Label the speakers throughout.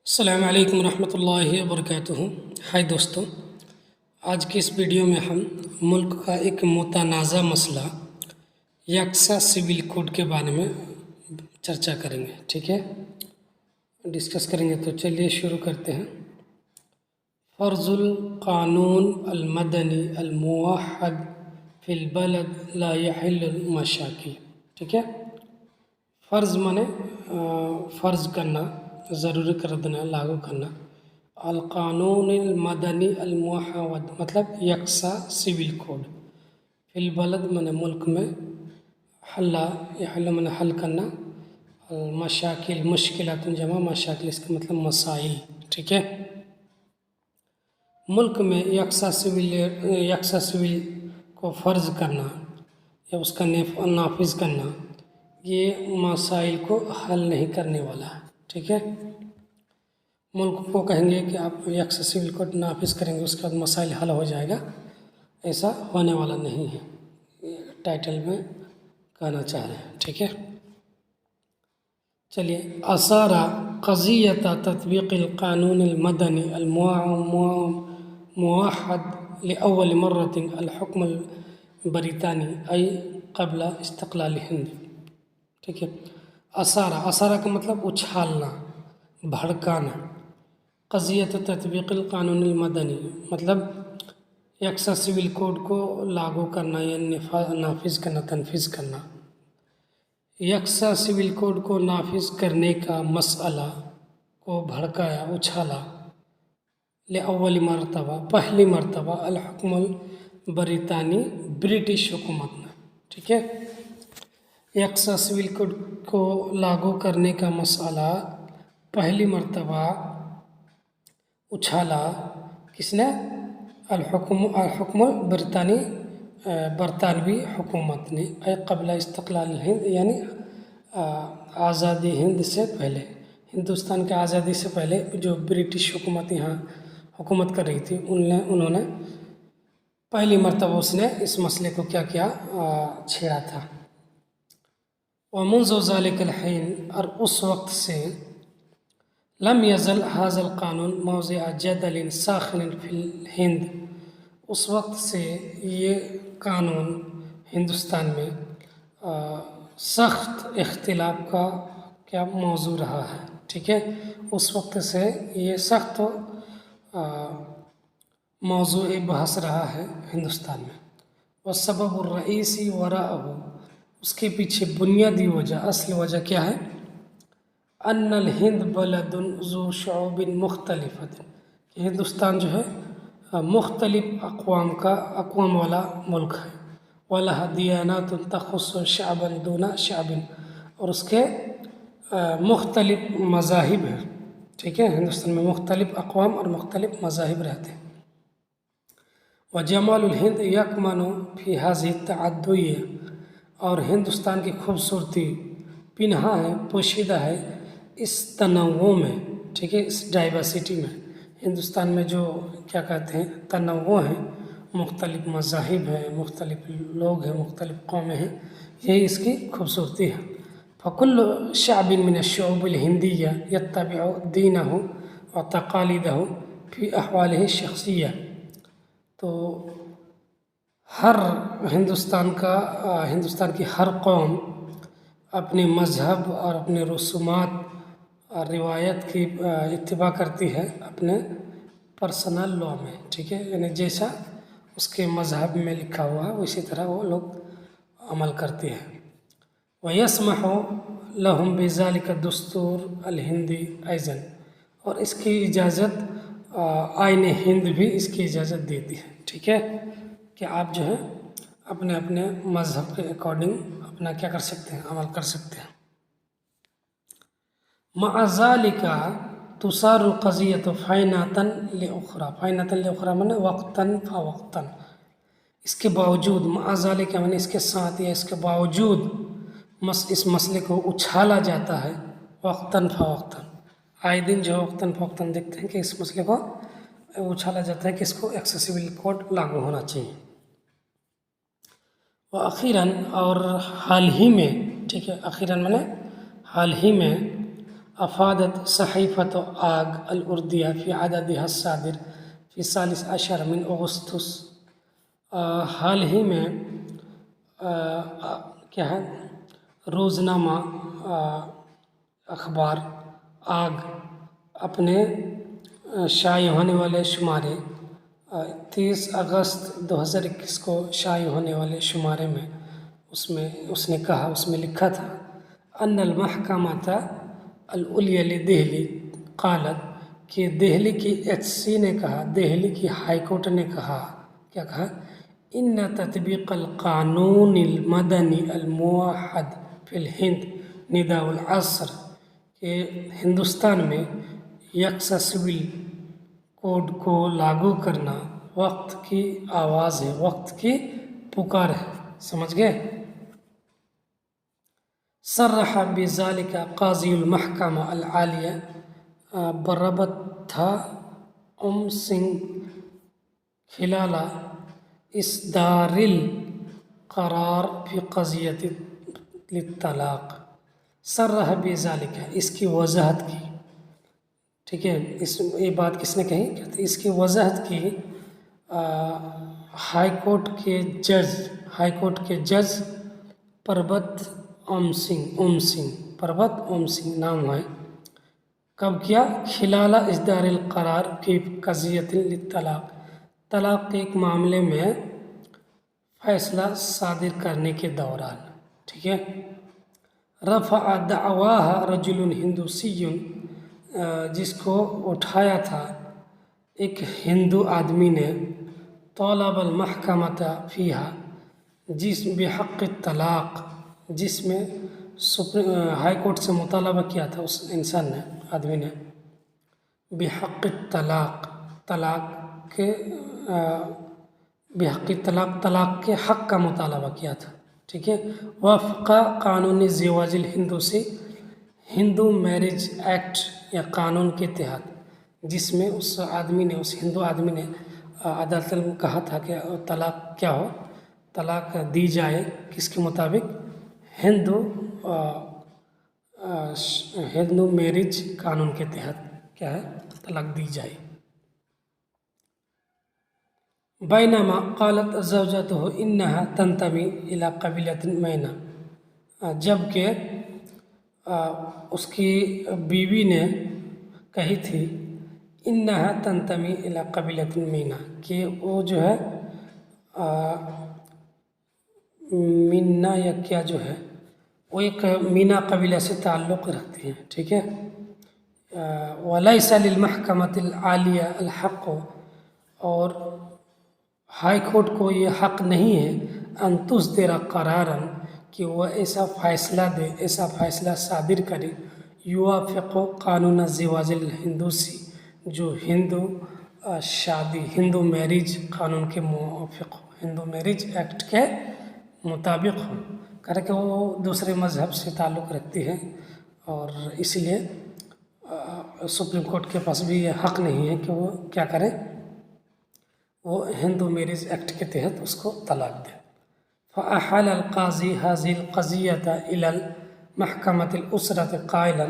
Speaker 1: السلام علیکم ورحمۃ اللہ وبرکاتہ۔ ہائے دوستوں، آج کی اس ویڈیو میں ہم ملک کا ایک متنازع مسئلہ یکساں سول کوڈ کے بارے میں چرچا کریں گے، ٹھیک ہے، ڈسکس کریں گے۔ تو چلیے شروع کرتے ہیں۔ فرض القانون المدنی الموحد فی البلد لا يحل المشاکل، ٹھیک ہے۔ فرض مانے فرض کرنا، ضروری کر دینا، لاگو کرنا۔ القانون المدنی الموحد مطلب یکساں سول کوڈ، فی البلد مانے ملک میں، یحل مانے حل کرنا، المشاکل مشکلات جمع مشاکل اس کا مطلب مسائل، ٹھیک ہے۔ ملک میں یکساں سول کو فرض کرنا یا اس کا نافذ کرنا، یہ مسائل کو حل نہیں کرنے والا ہے، ٹھیک ہے۔ ملک کو کہیں گے کہ آپ یکساں سول کوڈ نافذ کریں گے، اس کے بعد مسائل حل ہو جائے گا، ایسا ہونے والا نہیں ہے، یہ ٹائٹل میں کہنا چاہ رہے ہیں، ٹھیک ہے۔ چلیے، اثار قضیت تطبیق القانون المدنی الموحد لأول مرة الحکم البریطانی ای قبل استقلال ہند، ٹھیک ہے۔ اثارہ کا مطلب اچھالنا، بھڑکانا۔ قضیت تطبیق القانون المدنی مطلب یکساں سول کوڈ کو لاگو کرنا یا نافذ کرنا، تنفیذ کرنا۔ یکساں سول کوڈ کو نافذ کرنے کا مسئلہ کو بھڑکایا، اچھالا، لأول مرتبہ، پہلی مرتبہ، الحکم البریطانی، برٹش حکومت نے، ٹھیک ہے۔ یکساں سول کوڈ کو لاگو کرنے کا مسئلہ پہلی مرتبہ اچھالا، کس نے؟ الحکم البریطانی، برطانوی حکومت نے، اے قبل استقلال ہند یعنی آزادی ہند سے پہلے، ہندوستان کے آزادی سے پہلے جو برٹش حکومت یہاں حکومت کر رہی تھی، انہوں نے پہلی مرتبہ اس نے اس مسئلے کو کیا چھیڑا تھا۔ ومنذ ذلك الحين، اور اس وقت سے، لم يزل هذا القانون موضع جدل ساخن في الہند، اس وقت سے یہ قانون ہندوستان میں سخت اختلاف کا کیا موضوع رہا ہے، ٹھیک ہے۔ اس وقت سے یہ سخت موضوع بحث رہا ہے ہندوستان میں۔ والسبب الرئیسی وراءہ، اس کے پیچھے بنیادی وجہ، اصل وجہ کیا ہے؟ ان الہند بلد ذو شعوب مختلفۃ، کہ ہندوستان جو ہے مختلف اقوام والا ملک ہے۔ وَلَهَا دِيَانَاتٌ تَخُصُّ شَعْبًا دُونَ شَعْبٍ، اور اس کے مختلف مذاہب ہیں، ٹھیک ہے۔ ہندوستان میں مختلف اقوام اور مختلف مذاہب رہتے ہیں۔ وَجَمَالُ الْهِنْدِ يَكْمَنُ فِي هَذِهِ التَّعَدُّيَّةِ، اور ہندوستان کی خوبصورتی پنہاں ہے، پوشیدہ ہے اس تنوع میں، ٹھیک ہے، اس ڈائیورسٹی میں۔ ہندوستان میں جو کیا کہتے ہیں تنوع ہے، مختلف مذاہب ہیں، مختلف لوگ ہیں، مختلف قومیں ہیں، یہی اس کی خوبصورتی ہے۔ فَكُلُّ شَعْبٍ مِّنَ الشُّعُوبِ الْهِنْدِيَّةِ يَتَّبِعُ دِينَهُ وَتَقَالِيدَهُ فِي أَحْوَالِهِ الشَّخْصِيَّةِ، تو ہندوستان کی ہر قوم اپنے مذہب اور اپنے رسومات اور روایت کی اتباع کرتی ہے اپنے پرسنل لا میں، ٹھیک ہے، یعنی جیسا اس کے مذہب میں لکھا ہوا ہے اسی طرح وہ لوگ عمل کرتے ہیں۔ وَيَسْمَحُ لَهُمْ بِذَلِكَ الدَّسْتُورُ الْهِنْدِي أَيْضًا، اور اس کی اجازت آئین ہند بھی اس کی اجازت دیتی ہے، ٹھیک ہے، کہ آپ جو ہے اپنے مذہب کے اکارڈنگ اپنا کیا کر سکتے ہیں، عمل کر سکتے ہیں۔ مع ذلك تصار القضیۃ فینۃ لأخرى، فینۃ لأخرى مانے وقتاً فوقتاً، اس کے باوجود، مع ذلك مانے اس کے ساتھ یا اس کے باوجود، اس مسئلے کو اچھالا جاتا ہے وقتاً فوقتاً، آئے دن جو وقتاً فوقتاً دیکھتے ہیں کہ اس مسئلے کو اچھالا جاتا ہے کہ اس کو یکساں سول کوڈ لاگو ہونا چاہیے۔ وأخیراً، اور حال ہی میں، ٹھیک ہے، اخیراً مانے حال ہی میں، أفادت صحيفة آغ الأردية في عددها الصادر في 13 من أغسطس حال ہی میں کیا ہے روزنامہ اخبار آگ اپنے شائع ہونے والے شمارے 30 اگست 2021 کو شائع ہونے والے شمارے میں اس نے کہا، اس میں لکھا تھا ان المحکمۃ العلیٰ لدہلی قالت کہ دہلی کی ایچ سی نے کہا، دہلی کی ہائی کورٹ نے کہا، کیا کہا؟ ان تطبیق القانون المدنی الموحد فی الہند نداء العصر کہ ہندوستان میں یکساں سول کوڈ کو لاگو کرنا وقت کی آواز ہے، وقت کی پکار ہے، سمجھ گئے؟ صرح بذلك قاضی المحکمہ العالیہ بربتھا سنگھ خلال اصدار القرار فی قضیۃ الطلاق۔ صرح بذلك اس کی وضاحت کی، ٹھیک ہے، یہ بات کس نے کہی؟ کہتے اس کی وضاحت کی ہائی کورٹ کے جج پربت اوم سنگھ نام ہے، کب کیا؟ خلال اصدار القرار فی قضیۃ الطلاق، طلاق کے ایک معاملے میں فیصلہ صادر کرنے کے دوران، ٹھیک ہے۔ رفع دعواہ رجل ہندوسی، جس کو اٹھایا تھا ایک ہندو آدمی نے، طالب المحکمۃ فیہا، جس بحق الطلاق، جس میں ہائی کورٹ سے مطالبہ کیا تھا اس انسان نے، آدمی نے، بحق الطلاق، طلاق کے حق کا مطالبہ کیا تھا، ٹھیک ہے۔ وفق قانون زواج الہندوسی، ہندو میرج ایکٹ یا قانون کے تحت، جس میں اس ہندو آدمی نے عدالت میں کہا تھا کہ طلاق کیا ہو، طلاق دی جائے، کس کے مطابق؟ ہندو میرج قانون کے تحت کیا ہے، طلاق دی جائے۔ بینما قالت زوجتہ انہا تنتمی الی قبیلۃ مینا، جبکہ اس کی بیوی نے کہی تھی انہا تنتمی الی قبیلۃ مینا، کہ وہ جو ہے مینا یا کیا جو ہے وہ ایک مینا قبیلہ سے تعلق رکھتی ہیں، ٹھیک ہے۔ ولیس للمحکمۃ العالیہ الحق، اور ہائی کورٹ کو یہ حق نہیں ہے ان تصدر قرارا، کہ وہ ایسا فیصلہ دے، ایسا فیصلہ صادر کرے، یوافق قانون زواج الہندوسی، جو ہندو میرج قانون کے موافق ہو، ہندو میرج ایکٹ کے مطابق ہو، کہ وہ دوسرے مذہب سے تعلق رکھتی ہے، اور اس لیے سپریم کورٹ کے پاس بھی یہ حق نہیں ہے کہ وہ کیا کرے، وہ ہندو میرج ایکٹ کے تحت اس کو طلاق دے۔ فأحال القاضی هذه القضیۃ الی المحکمۃ الاسرۃ قائلا،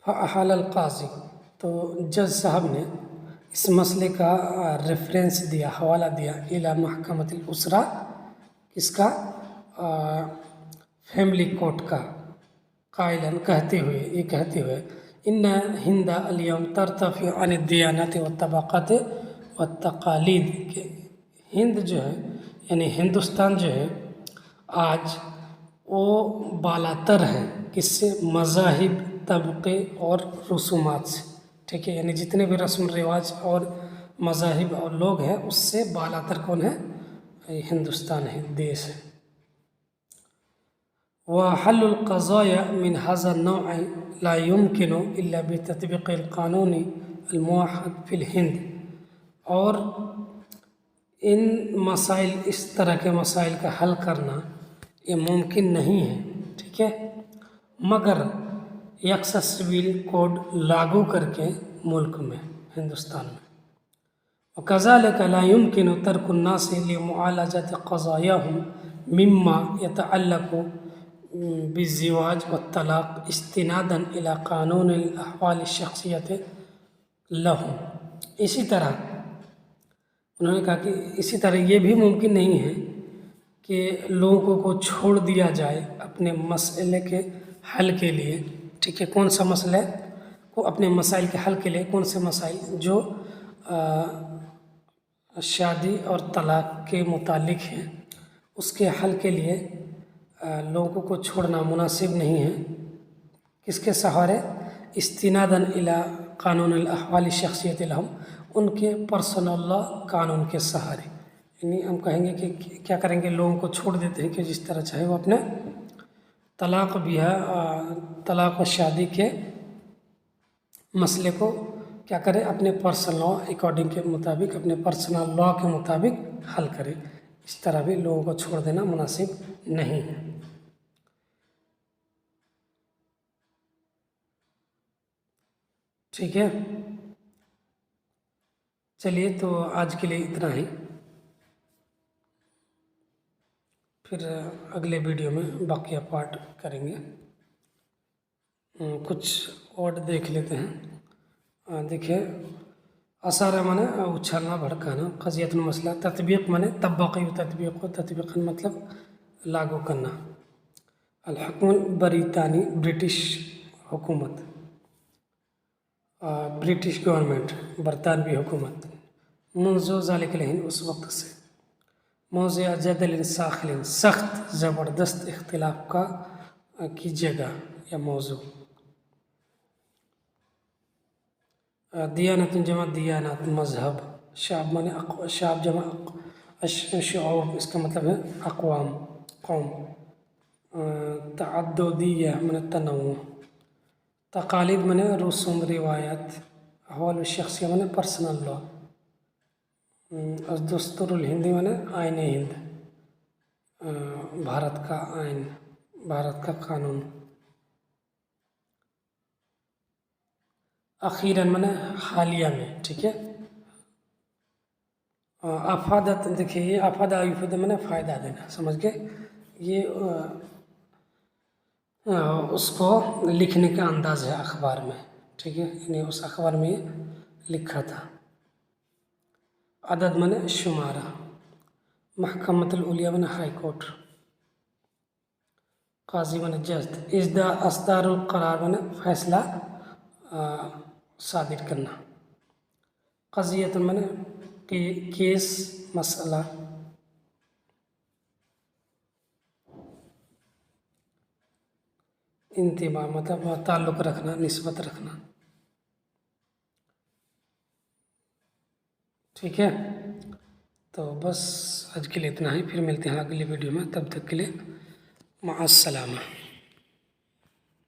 Speaker 1: فأحال القاضی، تو جج صاحب نے اس مسئلے کا ریفرنس دیا، حوالہ دیا، الی محکمۃ الاسرہ، کس کا؟ فیملی کورٹ کا، قائلا، کہتے ہوئے ان ہند اليوم ترتفع عن الدیانات والطبقات والتقالید، کہ ہند جو ہے یعنی ہندوستان جو ہے آج وہ بالاتر ہے، کس سے؟ مذاہب، طبقے اور رسومات سے، ٹھیک ہے، یعنی جتنے بھی رسم رواج اور مذاہب اور لوگ ہیں اس سے بالاتر کون ہے؟ ہندوستان ہے، دیش ہے۔ وحل القضايا من هذا النوع لا يمكن إلا بتطبيق القانون الموحد في الہند، اور ان مسائل، اس طرح کے مسائل کا حل کرنا یہ ممکن نہیں ہے، ٹھیک ہے، مگر یکساں سول کوڈ لاگو کر کے ملک میں، ہندوستان میں۔ وكذلك لا يمكن ترك الناس لمعالجة قضاياهم مما يتعلق بالزواج والطلاق استنادا الى قانون الاحوال الشخصیت لهم. اسی طرح انہوں نے کہا کہ اسی طرح یہ بھی ممکن نہیں ہے کہ لوگوں کو چھوڑ دیا جائے اپنے مسئلے کے حل کے لیے. ٹھیک ہے، کون سا مسئلہ کو اپنے مسائل کے حل کے لیے؟ کون سے مسائل؟ جو شادی اور طلاق کے متعلق ہیں، اس کے حل کے لیے لوگوں کو چھوڑنا مناسب نہیں ہے. کس کے سہارے؟ استناداً الی قانون الاحوال الشخصیت لهم، ان کے پرسنل لا قانون کے سہارے. یعنی ہم کہیں گے کہ کیا کریں گے، لوگوں کو چھوڑ دیتے ہیں کہ جس طرح چاہے وہ اپنے طلاق بھی ہے، طلاق و شادی کے مسئلے کو کیا کرے، اپنے پرسنل لا اکارڈنگ کے مطابق، اپنے پرسنل لا کے مطابق حل کرے. اس طرح بھی لوگوں کو چھوڑ دینا مناسب نہیں ہے. ٹھیک ہے، چلیے تو آج کے لیے اتنا ہی. پھر اگلے ویڈیو میں باقی پارٹ کریں گے. کچھ ورڈ دیکھ لیتے ہیں. دیکھیں، اثارہ مانے اچھالنا، بھڑکانا. قضیت المسئلہ. تطبیق مانے طبقی تطبیق و تطبیقاً مطلب لاگو کرنا. الحکم البریطانی برٹش حکومت، برٹش گورنمنٹ، برطانوی حکومت. منذ ذالک الحین، اس وقت سے. موضع جدل ساخل، سخت زبردست اختلاف کی جگہ یا موضوع. دیانت جمع دیانات، مذہب. شعب مانے شعب جمع شعوب، اس کا مطلب ہے اقوام، قوم. تعددیہ مانے تنوع. تقالید مانے رسوم، روایات. احوال الشخصیہ مانے پرسنل لا. دستور الہندی مانے آئین ہند، بھارت کا آئین، بھارت کا قانون. اخیراً مانے حالیہ میں. ٹھیک ہے. افادت، دیکھیے یہ افادہ یفید مانے فائدہ دینا، سمجھ گئے. یہ اس کو لکھنے کا انداز ہے اخبار میں. ٹھیک ہے، یعنی اس اخبار میں یہ لکھا تھا. عدد مانے شمارہ. محکمۃ العلیہ مانے ہائی کورٹ. قاضی مانے جج. اصدار القرار مانے فیصلہ صادر کرنا. قضیت مانے کیس، مسئلہ. انتماء مطلب تعلق رکھنا، نسبت رکھنا. ٹھیک ہے، تو بس آج کے لیے اتنا ہی. پھر ملتے ہیں اگلی ویڈیو میں. تب تک کے لیے مع السلامہ.